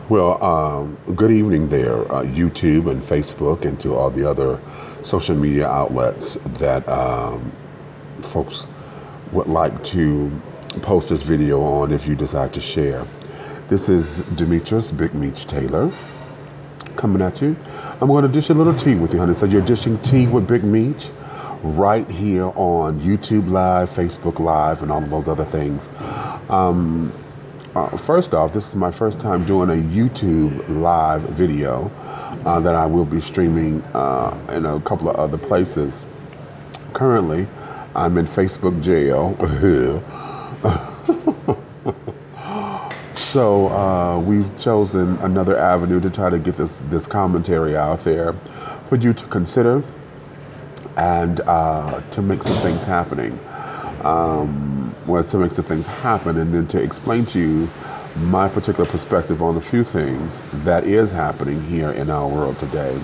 Well, good evening there, YouTube and Facebook, and to all the other social media outlets that folks would like to post this video on if you decide to share. This is Demetrius Big Meech Taylor coming at you. I'm going to dish a little tea with you, honey. So you're dishing tea with Big Meech right here on YouTube Live, Facebook Live, and all of those other things. First off, this is my first time doing a YouTube live video that I will be streaming in a couple of other places. Currently, I'm in Facebook jail. So we've chosen another avenue to try to get this commentary out there for you to consider and to make some things happening. To make some things happen, and then to explain to you my particular perspective on a few things that is happening here in our world today.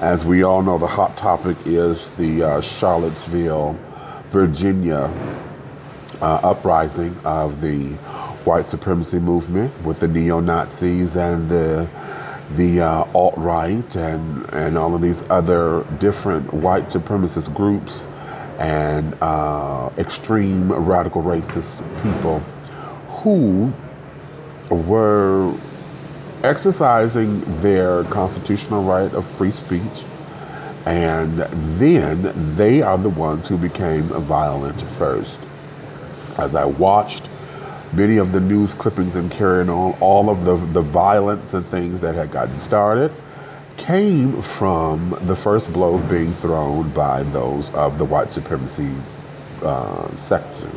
As we all know, the hot topic is the Charlottesville, Virginia uprising of the white supremacy movement with the neo-Nazis and the alt-right and all of these other different white supremacist groups and extreme radical racist people who were exercising their constitutional right of free speech, and then they are the ones who became violent first. As I watched many of the news clippings and carrying on, all of the violence and things that had gotten started came from the first blows being thrown by those of the white supremacy section.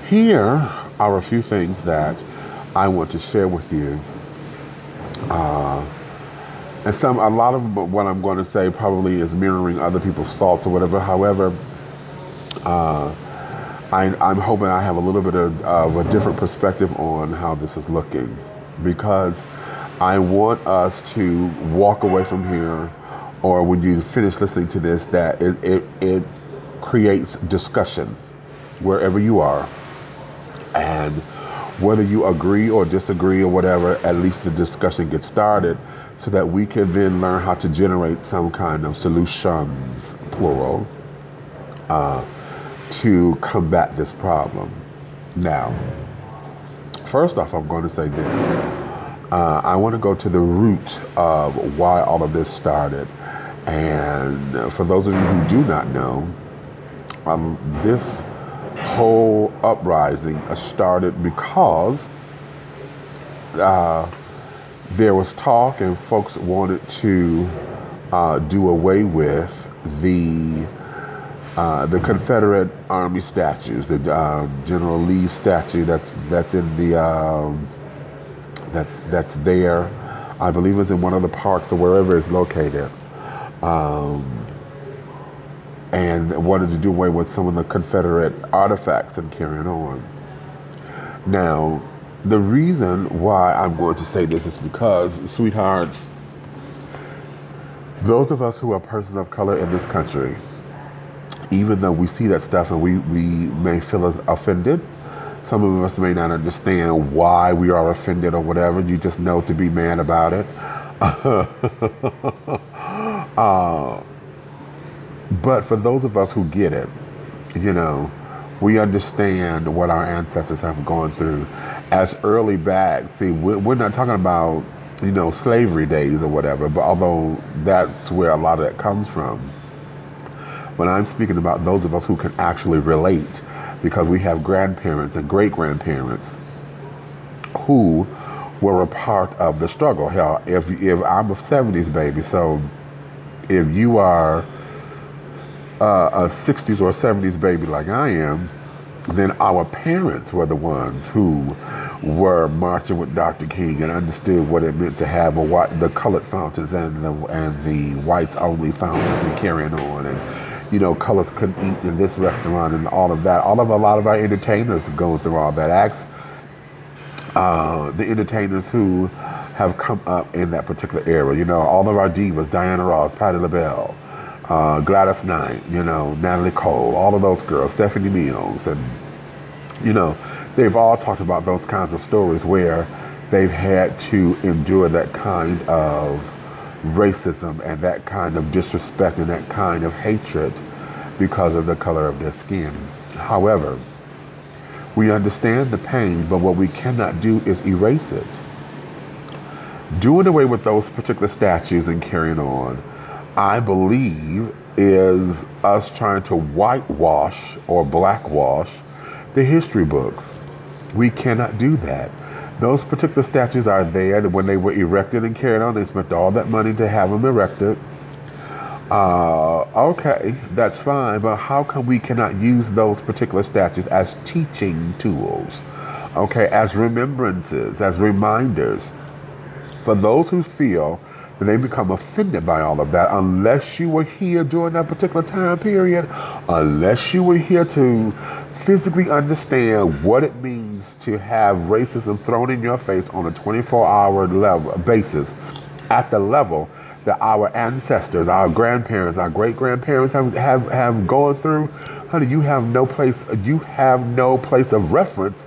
Here are a few things that I want to share with you. And a lot of what I'm going to say probably is mirroring other people's thoughts or whatever. However, I'm hoping I have a little bit of a different perspective on how this is looking, because I want us to walk away from here, or when you finish listening to this, that it creates discussion wherever you are. And whether you agree or disagree or whatever, at least the discussion gets started so that we can then learn how to generate some kind of solutions, plural, to combat this problem. Now, first off, I'm going to say this. I want to go to the root of why all of this started. And for those of you who do not know, this whole uprising started because there was talk and folks wanted to do away with the Confederate Army statues, the General Lee statue that's in the that's there. I believe it's in one of the parks or wherever it's located. And wanted to do away with some of the Confederate artifacts and carrying on. Now, the reason why I'm going to say this is because, sweethearts, those of us who are persons of color in this country, even though we see that stuff and we may feel offended, some of us may not understand why we are offended or whatever. You just know to be mad about it. But for those of us who get it, we understand what our ancestors have gone through as early back. See, we're not talking about, slavery days or whatever, but although that's where a lot of that comes from. But I'm speaking about those of us who can actually relate, because we have grandparents and great-grandparents who were a part of the struggle. Hell, if I'm a 70s baby, so if you are a 60s or 70s baby like I am, then our parents were the ones who were marching with Dr. King and understood what it meant to have the colored fountains and the whites only fountains and carrying on, and colors couldn't eat in this restaurant and all of that. A lot of our entertainers go through all that. Ask the entertainers who have come up in that particular era. All of our divas: Diana Ross, Patti LaBelle, Gladys Knight, Natalie Cole, all of those girls, Stephanie Mills, and They've all talked about those kinds of stories where they've had to endure that kind of racism and that kind of disrespect and that kind of hatred because of the color of their skin. However, we understand the pain, but what we cannot do is erase it. Doing away with those particular statues and carrying on, I believe, is us trying to whitewash or blackwash the history books. We cannot do that. Those particular statues are there that when they were erected and carried on, they spent all that money to have them erected. Okay, that's fine, but how come we cannot use those particular statues as teaching tools? Okay, as remembrances, as reminders. For those who feel that they become offended by all of that, unless you were here during that particular time period, unless you were here to physically understand what it means to have racism thrown in your face on a 24-hour level basis, at the level that our ancestors, our grandparents, our great-grandparents have gone through, honey, you have no place of reference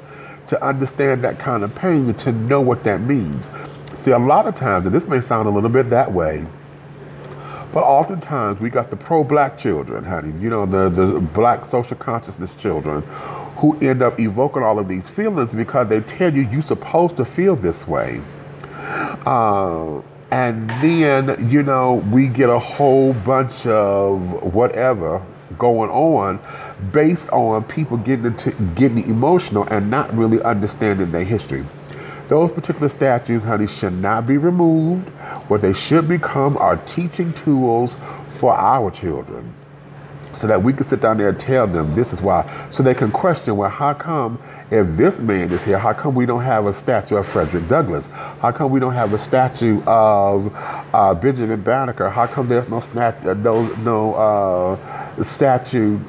to understand that kind of pain, to know what that means. See, a lot of times, and this may sound a little bit that way, but oftentimes we got the pro-black children, honey, you know, the black social consciousness children who end up evoking all of these feelings because they tell you you're supposed to feel this way. And then, you know, we get a whole bunch of whatever going on based on people getting emotional and not really understanding their history. Those particular statues, honey, should not be removed. What they should become are teaching tools for our children, so that we can sit down there and tell them this is why, so they can question, well, how come if this man is here, how come we don't have a statue of Frederick Douglass? How come we don't have a statue of Benjamin Banneker? How come there's no statue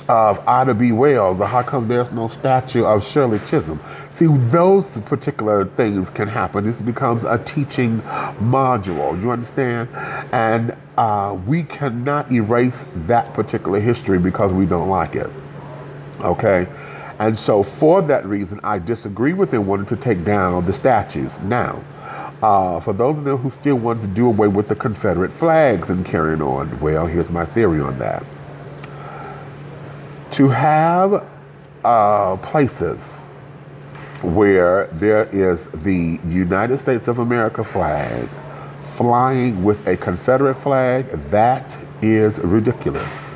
of Ida B. Wells? Or how come there's no statue of Shirley Chisholm? See, those particular things can happen. This becomes a teaching module, you understand? And we cannot erase that particular history because we don't like it, okay? And so for that reason, I disagree with them wanting to take down the statues. Now, for those of them who still want to do away with the Confederate flags and carrying on, well, here's my theory on that. To have places where there is the United States of America flag flying with a Confederate flag, that is ridiculous.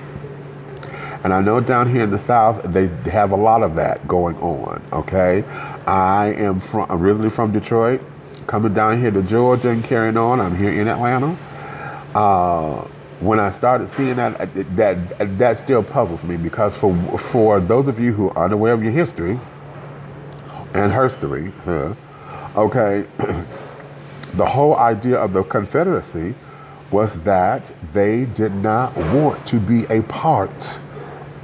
And I know down here in the South, they have a lot of that going on, okay? I am originally from Detroit, coming down here to Georgia and carrying on. I'm here in Atlanta. When I started seeing that still puzzles me, because for those of you who are unaware of your history and herstory, okay, the whole idea of the Confederacy was that they did not want to be a part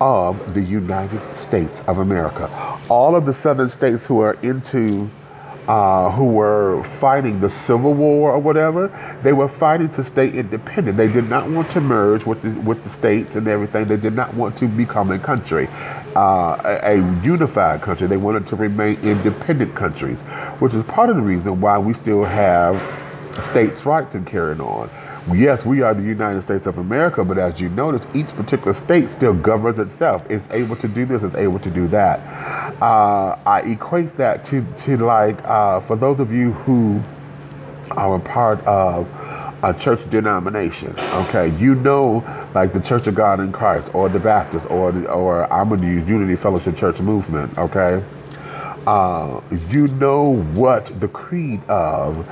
of the United States of America. All of the southern states who are who were fighting the Civil War or whatever, they were fighting to stay independent. They did not want to merge with the states and everything. They did not want to become a country, a unified country. They wanted to remain independent countries, which is part of the reason why we still have states' rights and carrying on. Yes, we are the United States of America, but as you notice, each particular state still governs itself. It's able to do this, it's able to do that. I equate that to like, for those of you who are a part of a church denomination, okay, you know, like the Church of God in Christ, or the Baptist, or I'm in the Unity Fellowship Church movement, okay? You know what the creed of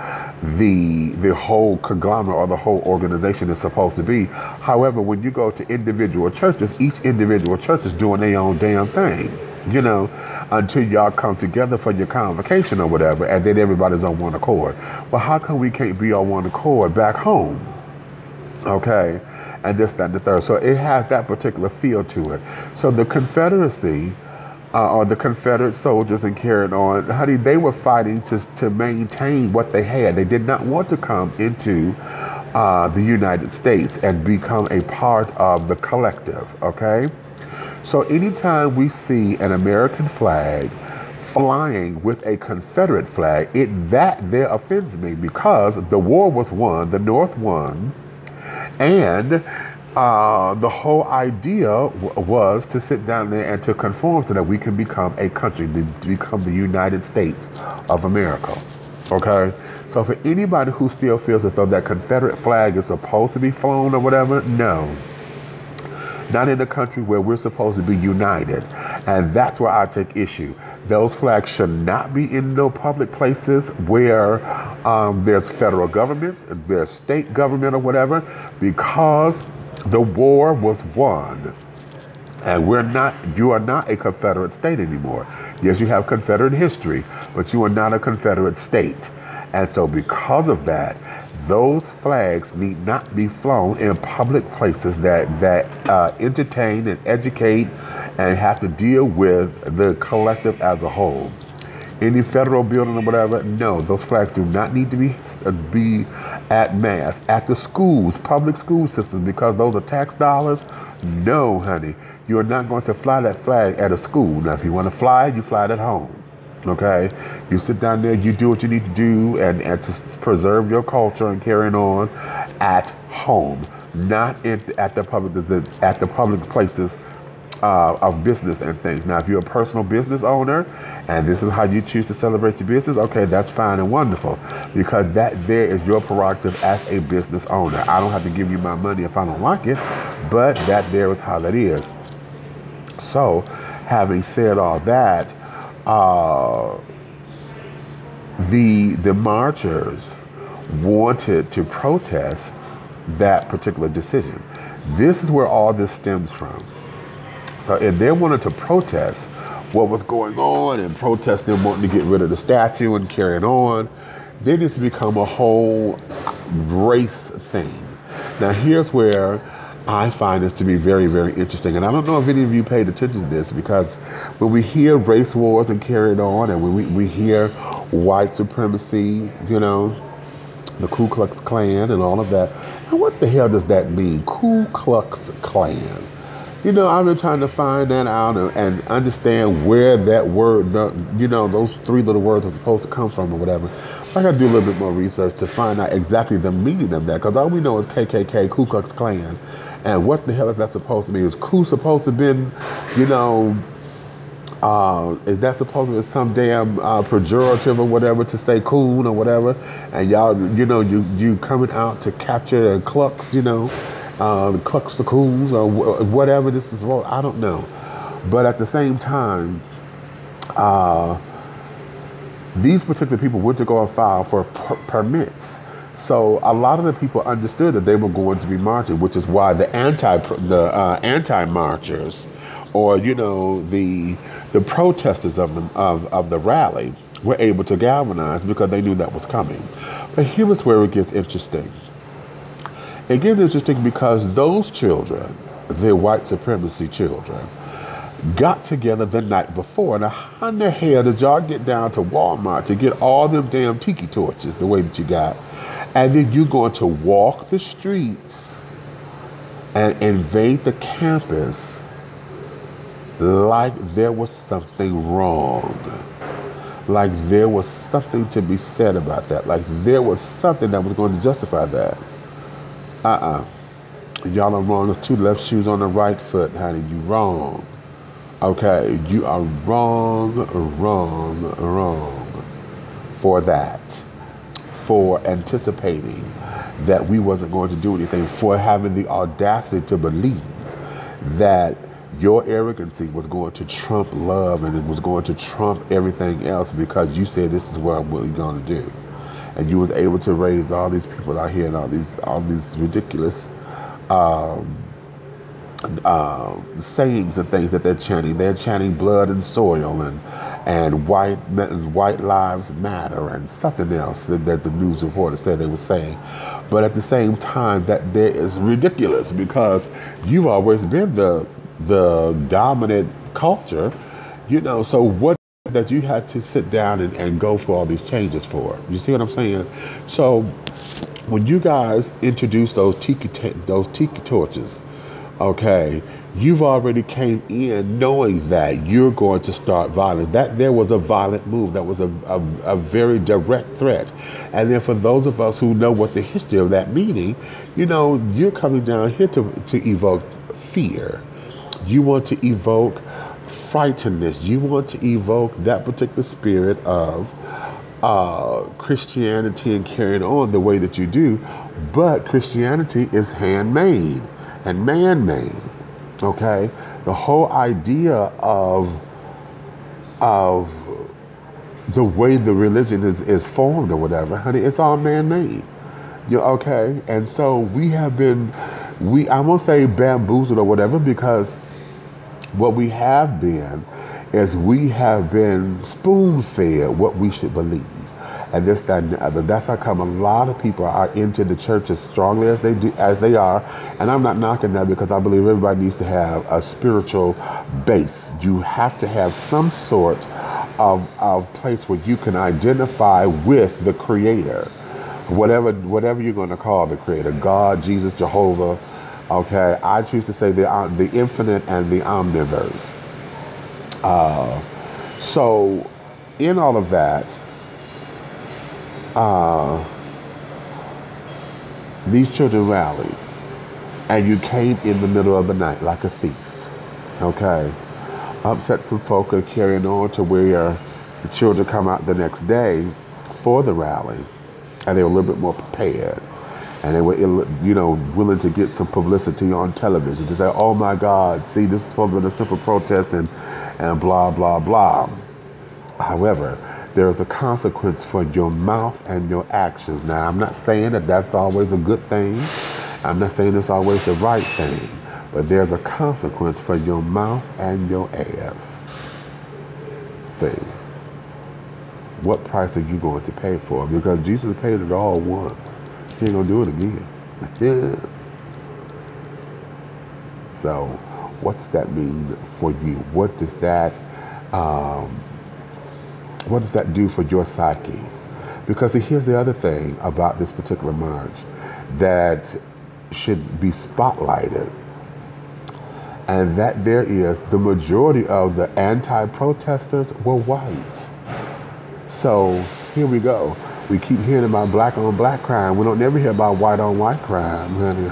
the whole conglomerate or the whole organization is supposed to be. However, when you go to individual churches, each individual church is doing their own damn thing, you know, until y'all come together for your convocation or whatever, and then everybody's on one accord. Well, how come we can't be on one accord back home? Okay, and this, that, and the third. So it has that particular feel to it. So the Confederacy, or the Confederate soldiers and carrying on, honey, they were fighting to maintain what they had. They did not want to come into the United States and become a part of the collective, okay? So anytime we see an American flag flying with a Confederate flag, that there offends me because the war was won, the North won, and the whole idea was to sit down there and to conform so that we can become a country, to become the United States of America. Okay? So for anybody who still feels as though that Confederate flag is supposed to be flown or whatever, no. Not in a country where we're supposed to be united. And that's where I take issue. Those flags should not be in no public places where there's federal government, there's state government or whatever, because the war was won. And you are not a Confederate state anymore. Yes, you have Confederate history, but you are not a Confederate state. And so because of that, those flags need not be flown in public places that entertain and educate and have to deal with the collective as a whole. Any federal building or whatever, no, those flags do not need to be at mass. At the schools, public school systems, because those are tax dollars, no, honey. You are not going to fly that flag at a school. Now, if you want to fly it, you fly it at home. Okay, you sit down there, you do what you need to do, and to preserve your culture and carrying on at home, not at the public places of business and things. Now, if you're a personal business owner and this is how you choose to celebrate your business, okay, that's fine and wonderful, because that there is your prerogative as a business owner. I don't have to give you my money if I don't like it, but that there is how that is. So, having said all that, the marchers wanted to protest that particular decision. This is where all this stems from. So, and they wanted to protest what was going on and protest them wanting to get rid of the statue and carrying on. Then it's become a whole race thing. Now, here's where I find this to be very, very interesting. And I don't know if any of you paid attention to this, because when we hear race wars and carried on, and when we hear white supremacy, you know, the Ku Klux Klan and all of that, and what the hell does that mean? Ku Klux Klan. You know, I've been trying to find that out and understand where that word, those three little words are supposed to come from or whatever. I got to do a little bit more research to find out exactly the meaning of that, because all we know is KKK, Ku Klux Klan. And what the hell is that supposed to mean? Is Ku supposed to be, is that supposed to be some damn pejorative or whatever to say coon or whatever? And y'all, you coming out to capture and clucks, clucks the coons or whatever this is. Well, I don't know. But at the same time, these particular people went to go and file for permits. So a lot of the people understood that they were going to be marching, which is why the anti-marchers, or the protesters of the rally, were able to galvanize, because they knew that was coming. But here is where it gets interesting. It gets interesting because those children, the white supremacy children, got together the night before. Now, how in the hell did y'all get down to Walmart to get all them damn tiki torches the way that you got? And then you're going to walk the streets and invade the campus like there was something wrong. Like there was something to be said about that. Like there was something that was going to justify that. Y'all are wrong. There's two left shoes on the right foot, honey. You wrong. Okay, you are wrong for that. For anticipating that we wasn't going to do anything, for having the audacity to believe that your arrogancy was going to trump love and it was going to trump everything else, because you said this is what we're going to do. And you was able to raise all these people out here and all these ridiculous sayings and things that they're chanting. They're chanting blood and soil and white lives matter and something else that the news reporter said they were saying. But at the same time, that there is ridiculous, because you've always been the dominant culture, so what that you had to sit down and go for all these changes for. You see what I'm saying? So when you guys introduced those tiki torches, okay, You've already came in knowing that you're going to start violence. That there was a violent move. That was a very direct threat. And then for those of us who know what the history of that meaning, you're coming down here to evoke fear. You want to evoke frightenedness. You want to evoke that particular spirit of Christianity and carrying on the way that you do. But Christianity is handmade and man-made. Okay, the whole idea of the way the religion is formed or whatever, honey, it's all man-made. Okay, and so I won't say bamboozled or whatever, because what we have been is we have been spoon-fed what we should believe. And this, that, and the other. That's how come a lot of people are into the church as strongly as they are. And I'm not knocking that, because I believe everybody needs to have a spiritual base. You have to have some sort of place where you can identify with the Creator. Whatever you're going to call the Creator, God, Jesus, Jehovah. Okay, I choose to say the infinite and the omniverse. So in all of that, these children rallied, and you came in the middle of the night like a thief. Okay, upset some folk are carrying on to where the children come out the next day for the rally, and they were a little bit more prepared, and they were, willing to get some publicity on television to say, "Oh my God, see, this is supposed to be a simple protest," and blah blah blah. However, there is a consequence for your mouth and your actions. Now, I'm not saying that that's always a good thing. I'm not saying it's always the right thing. But there's a consequence for your mouth and your ass. See, what price are you going to pay for it? Because Jesus paid it all once. He ain't going to do it again. Yeah. So, what does that mean for you? What does that do for your psyche? Because here's the other thing about this particular march that should be spotlighted, and that there is the majority of the anti-protesters were white. So here we go. We keep hearing about black on black crime. We don't never hear about white on white crime, honey.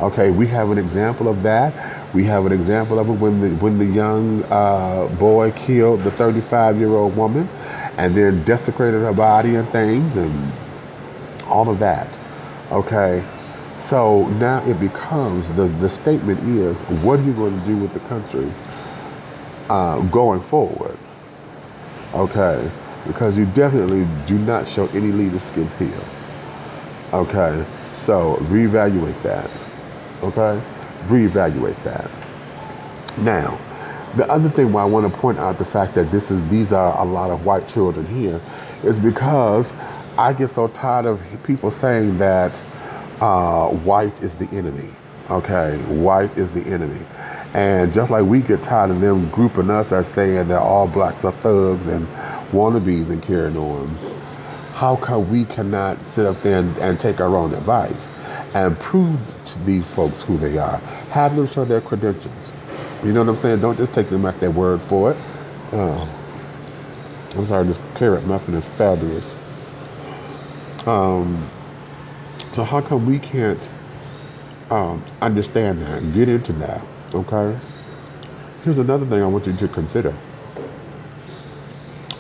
Okay, we have an example of that. We have an example of it when the young boy killed the 35-year-old woman and then desecrated her body and things and all of that. Okay, so now it becomes, the statement is, what are you going to do with the country going forward? Okay, because you definitely do not show any leader skills here. Okay, so reevaluate that. Okay, reevaluate that. Now, the other thing why I want to point out the fact that these are a lot of white children here is because I get so tired of people saying that white is the enemy. Okay, white is the enemy. And just like we get tired of them grouping us as saying that all blacks are thugs and wannabes and carrying on, how come we cannot sit up there and take our own advice and prove to these folks who they are? Have them show their credentials. You know what I'm saying? Don't just take them at their word for it. I'm sorry, this carrot muffin is fabulous. So how come we can't understand that and get into that? Okay? Here's another thing I want you to consider.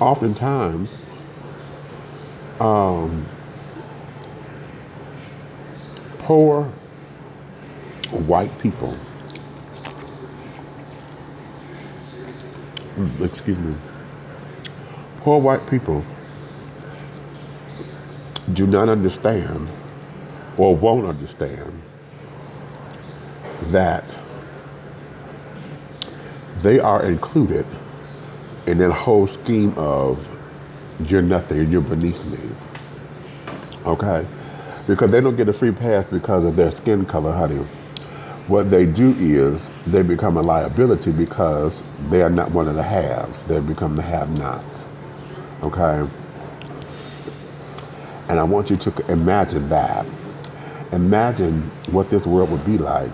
Oftentimes, poor white people, poor white people do not understand or won't understand that they are included in that whole scheme of you're nothing and you're beneath me. Okay? Because they don't get a free pass because of their skin color, honey. What they do is they become a liability because they are not one of the haves. They become the have-nots. Okay? And I want you to imagine that. Imagine what this world would be like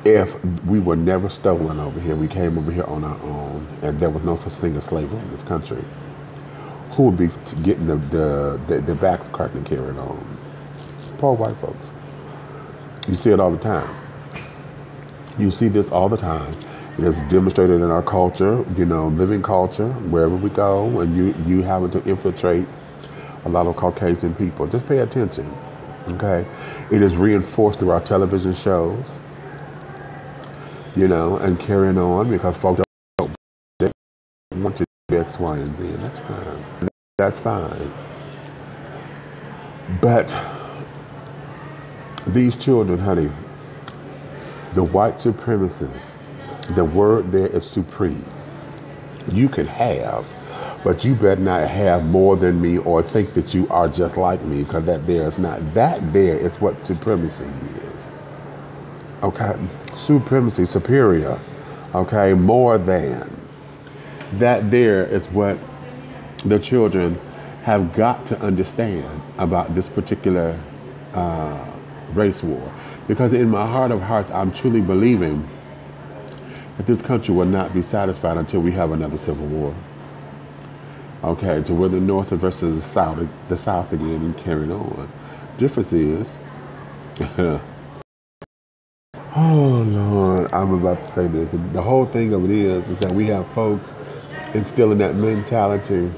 if we were never stolen over here, we came over here on our own, and there was no such thing as slavery in this country, who would be getting the backs cracked and carried on? Poor white folks. You see it all the time. You see this all the time. It's demonstrated in our culture, living culture, wherever we go, and you having to infiltrate a lot of Caucasian people. Just pay attention, okay? It is reinforced through our television shows, and carrying on because folks don't want to do X, Y, and Z, and that's fine. That's fine. But these children, honey, the white supremacists, the word there is supreme. You can have, but you better not have more than me or think that you are just like me, because that there is not. That there is what supremacy is. Okay? Supremacy, superior. Okay? More than. That there is what the children have got to understand about this particular race war. Because in my heart of hearts, I'm truly believing that this country will not be satisfied until we have another civil war. Okay, to where the North versus the South again, and carrying on. Difference is, oh Lord, I'm about to say this. The whole thing of it is that we have folks instilling that mentality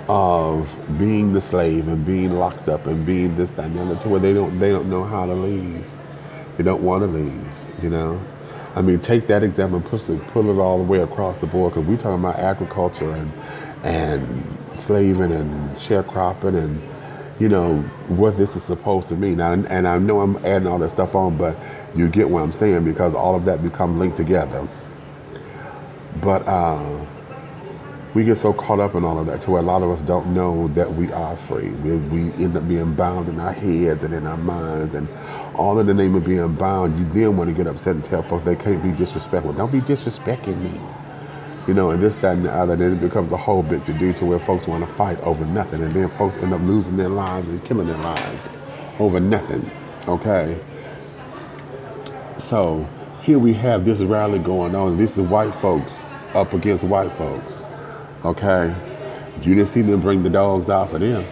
of being the slave and being locked up and being this, that, and the other, to where they don't know how to leave. They don't want to leave, I mean, take that example and pull it all the way across the board, because we're talking about agriculture and slaving and sharecropping and, what this is supposed to mean. Now, and I know I'm adding all that stuff on, but you get what I'm saying, because all of that becomes linked together. But we get so caught up in all of that to where a lot of us don't know that we are free. We end up being bound in our heads and in our minds, and all in the name of being bound, you then want to get upset and tell folks they can't be disrespectful. Don't be disrespecting me. And this, that, and the other. Then it becomes a whole big to-do to where folks want to fight over nothing, and then folks end up losing their lives and killing their lives over nothing, okay? So here we have this rally going on. This is white folks up against white folks. Okay, you didn't see them bring the dogs off of them.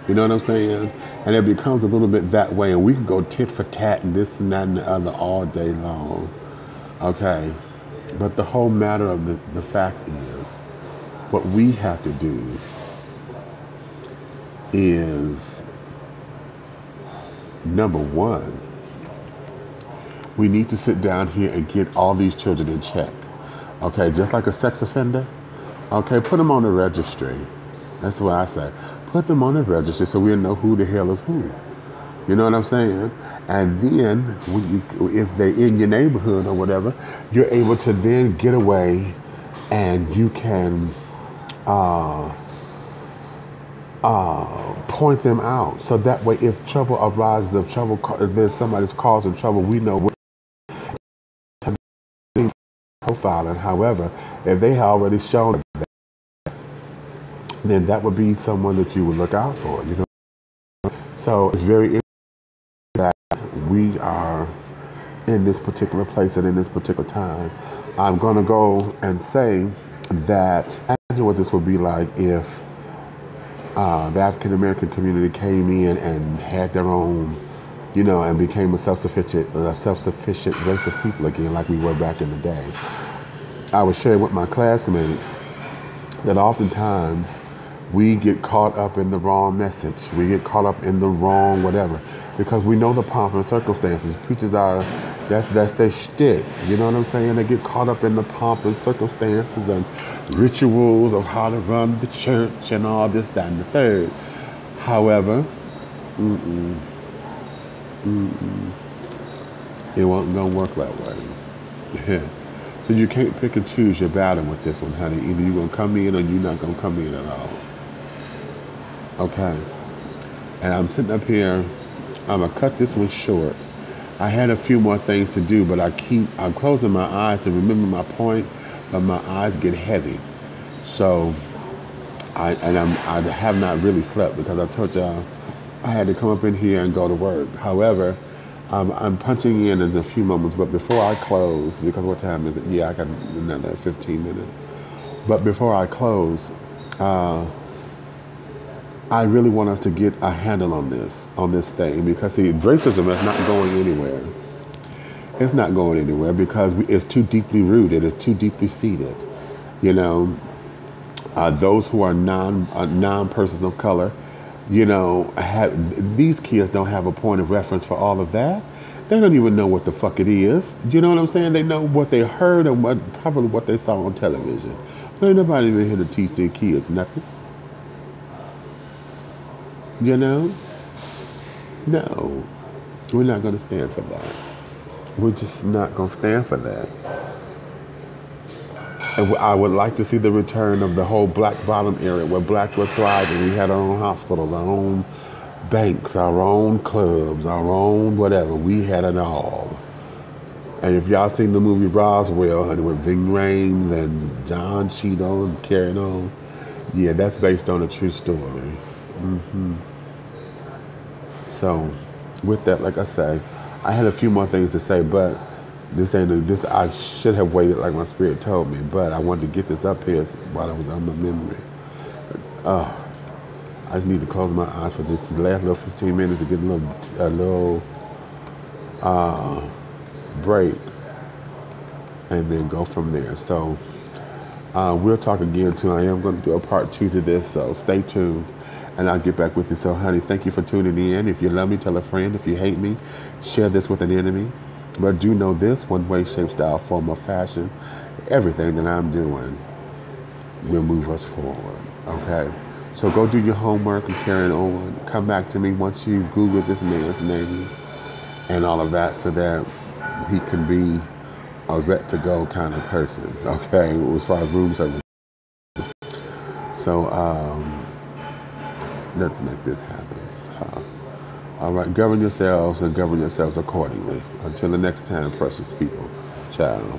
You know what I'm saying? And it becomes a little bit that way, and we can go tit for tat and this and that and the other all day long. Okay, but the whole matter of the fact is, what we have to do is, number one, we need to sit down here and get all these children in check. Okay, just like a sex offender. Okay, put them on the registry. That's what I say. Put them on the registry so we'll know who the hell is who. You know what I'm saying? And then, if they're in your neighborhood or whatever, you're able to then get away and you can point them out. So that way, if trouble arises, if there's somebody's causing trouble, we know what profiling. However, if they have already shown that, then that would be someone that you would look out for, So it's very interesting that we are in this particular place and in this particular time. I'm going to go and say that, imagine what this would be like if the African American community came in and had their own, and became a self-sufficient race of people again, like we were back in the day. I was sharing with my classmates that oftentimes we get caught up in the wrong message. We get caught up in the wrong whatever, because we know the pomp and circumstances. Preachers are, that's their shtick. You know what I'm saying? They get caught up in the pomp and circumstances and rituals of how to run the church and all this, that, and the third. However, it wasn't gonna work that way. So you can't pick and choose your battle with this one, honey. Either you're gonna come in or you're not gonna come in at all. Okay. And I'm sitting up here, I'm gonna cut this one short. I had a few more things to do, but I'm closing my eyes to remember my point, but my eyes get heavy. So I have not really slept, because I told y'all I had to come up in here and go to work. However, I'm punching in a few moments, but before I close, because what time is it? Yeah, I got another 15 minutes. But before I close, uh, I really want us to get a handle on this thing, because see, racism is not going anywhere. It's not going anywhere because it's too deeply rooted. It's too deeply seated. You know, those who are non persons of color, you know, these kids don't have a point of reference for all of that. They don't even know what the fuck it is. You know what I'm saying? They know what they heard and probably what they saw on television. But ain't nobody even here to teach their kids nothing. You know? No, we're not going to stand for that. We're just not going to stand for that. And I would like to see the return of the whole black bottom area where blacks were thriving. We had our own hospitals, our own banks, our own clubs, our own whatever. We had it all. And if y'all seen the movie Roswell, honey, with Ving Rhames and John Cheadle and carrying on, yeah, that's based on a true story. So, with that, like I say, I had a few more things to say, but this ain't this. I should have waited, like my spirit told me, but I wanted to get this up here while I was on my memory. I just need to close my eyes for just the last little 15 minutes to get a little break, and then go from there. So we'll talk again too. I am going to do a part 2 to this, so stay tuned, and I'll get back with you. So, honey, thank you for tuning in. If you love me, tell a friend. If you hate me, share this with an enemy. But do know this: one way, shape, style, form, or fashion, everything that I'm doing will move us forward. Okay? So go do your homework and carry on. Come back to me once you Google this man's name and all of that, so that he can be a ret-to-go kind of person. Okay? As far as room service. So let's make this happen. All right, govern yourselves and govern yourselves accordingly. Until the next time, precious people. Ciao.